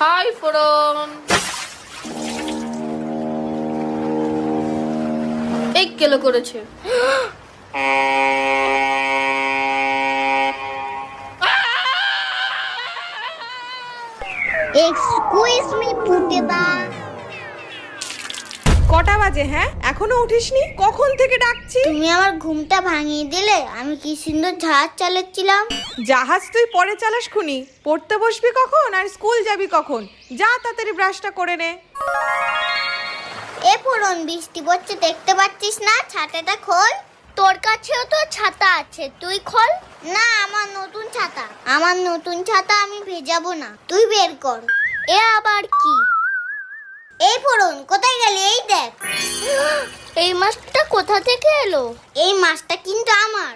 High ফোরন, এই কেলো করেছে। এক্সকিউজ মি পুটেদা। কটা বাজে? হ্যাঁ, এখনো উঠিসনি? কখন থেকে ডাকছি। তুমি আমার ঘুমটা ভাঙিয়ে দিলে। আমি কি সুন্দর জাহাজ চালাচ্ছিলাম। জাহাজ তুই পরে চালাস খুনি, পড়তে বসবি কখন আর স্কুল যাবি কখন? যা তাড়াতাড়ি ব্রাশটা করে নে। এ ফোরন, বৃষ্টি পড়ছে দেখতে পাচ্ছিস না? ছাতাটা খোল। তোর কাছেও তো ছাতা আছে, তুই খোল না। আমার নতুন ছাতা, আমার নতুন ছাতা আমি ভেজাবো না, তুই বের কর। এ আবার কি? এই ফোরন, কোথায় গেলি? এই দেখ। এই মাছটা কোথা থেকে এলো? এই মাছটা কিন্তু আমার।